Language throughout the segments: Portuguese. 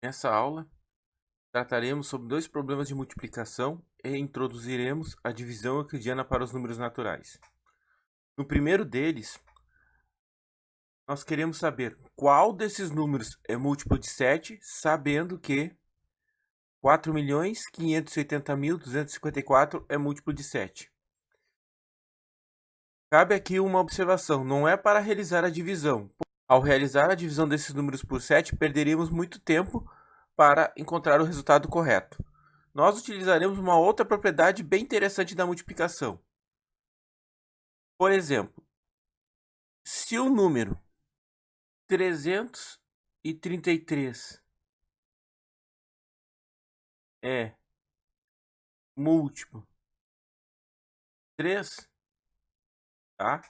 Nessa aula, trataremos sobre dois problemas de multiplicação e introduziremos a divisão euclidiana para os números naturais. No primeiro deles, nós queremos saber qual desses números é múltiplo de 7, sabendo que 4.580.254 é múltiplo de 7. Cabe aqui uma observação, não é para realizar a divisão. Ao realizar a divisão desses números por 7, perderíamos muito tempo para encontrar o resultado correto. Nós utilizaremos uma outra propriedade bem interessante da multiplicação. Por exemplo, se o número 333 é múltiplo de 3, tá?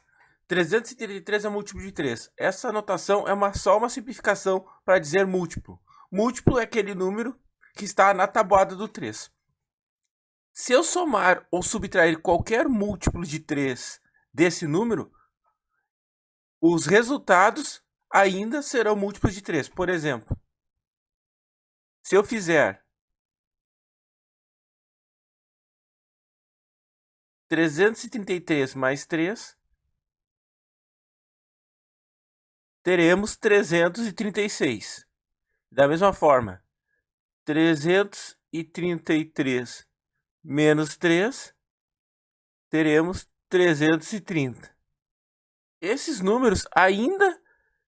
333 é múltiplo de 3. Essa notação é só uma simplificação para dizer múltiplo. Múltiplo é aquele número que está na tabuada do 3. Se eu somar ou subtrair qualquer múltiplo de 3 desse número, os resultados ainda serão múltiplos de 3. Por exemplo, se eu fizer 333 mais 3, teremos 336. Da mesma forma, 333 menos 3, teremos 330. Esses números ainda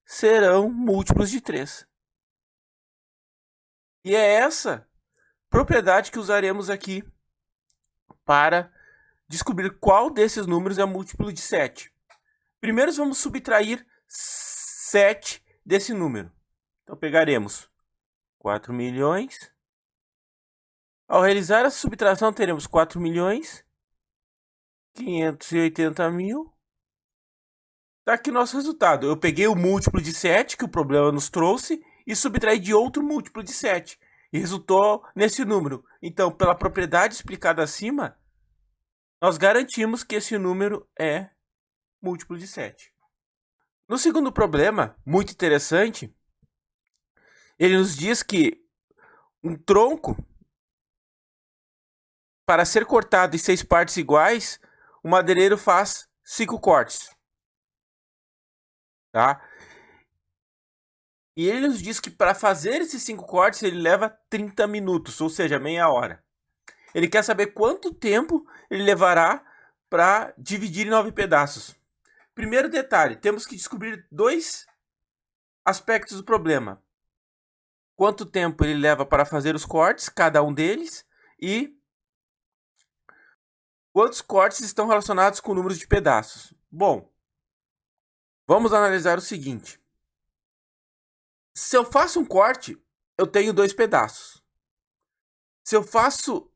serão múltiplos de 3. E é essa propriedade que usaremos aqui para descobrir qual desses números é múltiplo de 7. Primeiro vamos subtrair 7 desse número. Então pegaremos 4 milhões. Ao realizar essa subtração, teremos 4.580.000. Está aqui nosso resultado. Eu peguei o múltiplo de 7, que o problema nos trouxe, e subtraí de outro múltiplo de 7. E resultou nesse número. Então, pela propriedade explicada acima, nós garantimos que esse número é múltiplo de 7. No segundo problema, muito interessante, ele nos diz que um tronco, para ser cortado em 6 partes iguais, o madeireiro faz 5 cortes. Tá? E ele nos diz que para fazer esses 5 cortes, ele leva 30 minutos, ou seja, meia hora. Ele quer saber quanto tempo ele levará para dividir em 9 pedaços. Primeiro detalhe, temos que descobrir dois aspectos do problema. Quanto tempo ele leva para fazer os cortes, cada um deles, e quantos cortes estão relacionados com números de pedaços. Bom, vamos analisar o seguinte. Se eu faço um corte, eu tenho 2 pedaços. Se eu faço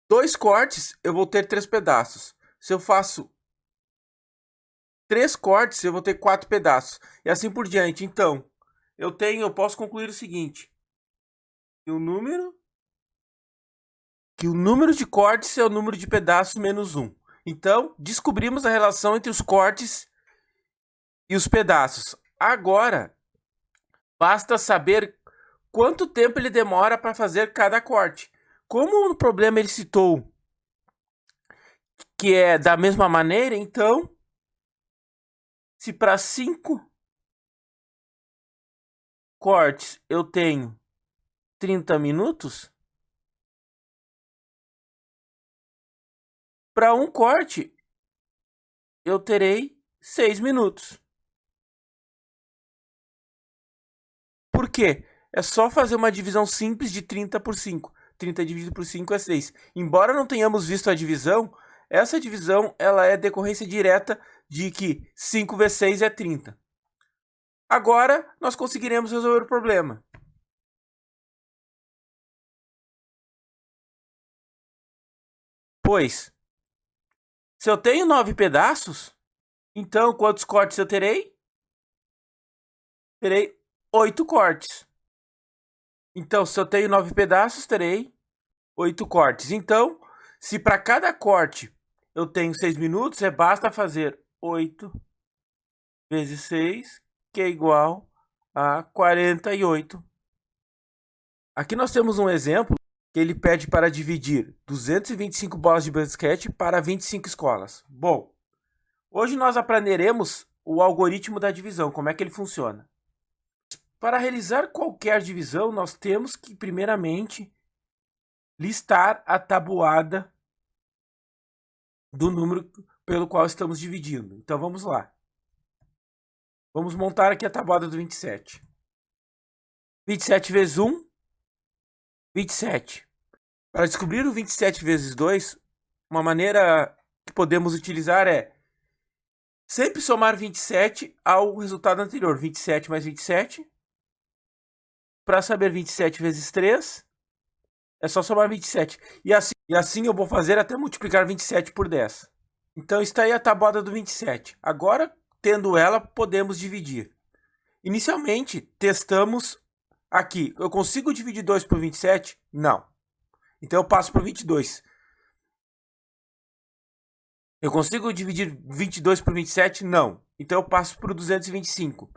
2 cortes, eu vou ter 3 pedaços. Se eu faço 3 cortes, eu vou ter 4 pedaços. E assim por diante. Então, eu posso concluir o seguinte. Que o número de cortes é o número de pedaços menos 1. Então, descobrimos a relação entre os cortes e os pedaços. Agora, basta saber quanto tempo ele demora para fazer cada corte. Como no problema ele citou que é da mesma maneira, então, se para 5 cortes eu tenho 30 minutos, para um corte eu terei 6 minutos. Por quê? É só fazer uma divisão simples de 30 por 5. 30 dividido por 5 é 6. Embora não tenhamos visto a divisão, essa divisão ela é decorrência direta de que 5 vezes 6 é 30. Agora, nós conseguiremos resolver o problema. Pois, se eu tenho 9 pedaços, então quantos cortes eu terei? Terei 8 cortes. Então, se eu tenho 9 pedaços, terei 8 cortes. Então, se para cada corte eu tenho 6 minutos, basta fazer 8 vezes 6, que é igual a 48 Aqui nós temos um exemplo que ele pede para dividir 225 bolas de basquete para 25 escolas. Bom, hoje nós aprenderemos o algoritmo da divisão, como é que ele funciona. Para realizar qualquer divisão, nós temos que, primeiramente, listar a tabuada do número pelo qual estamos dividindo. Então, vamos lá. Vamos montar aqui a tabuada do 27. 27 vezes 1, 27. Para descobrir o 27 vezes 2, uma maneira que podemos utilizar é sempre somar 27 ao resultado anterior. 27 mais 27. Para saber 27 vezes 3, é só somar 27. E assim eu vou fazer até multiplicar 27 por 10. Então está aí a tabuada do 27. Agora, tendo ela, podemos dividir. Inicialmente, testamos aqui. Eu consigo dividir 2 por 27? Não. Então eu passo para 22. Eu consigo dividir 22 por 27? Não. Então eu passo para o 225.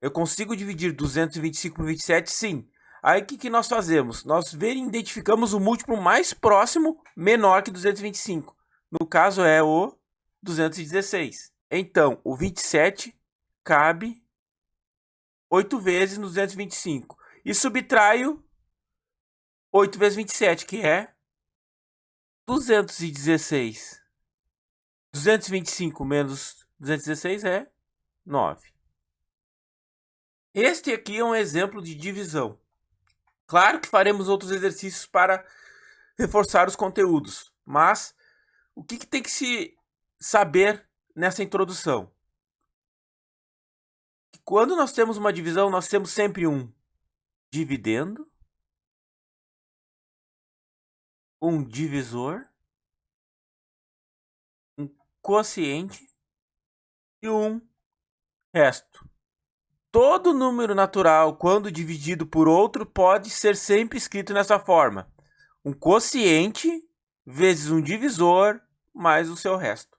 Eu consigo dividir 225 por 27? Sim. Aí o que nós fazemos? Nós identificamos o múltiplo mais próximo, menor que 225. No caso é o 216. Então, o 27 cabe 8 vezes no 225. E subtraio 8 vezes 27, que é 216. 225 menos 216 é 9. Este aqui é um exemplo de divisão. Claro que faremos outros exercícios para reforçar os conteúdos, mas o que tem que se saber nessa introdução? Quando nós temos uma divisão, nós temos sempre um dividendo, um divisor, um quociente e um resto. Todo número natural, quando dividido por outro, pode ser sempre escrito nessa forma: um quociente vezes um divisor mais o seu resto.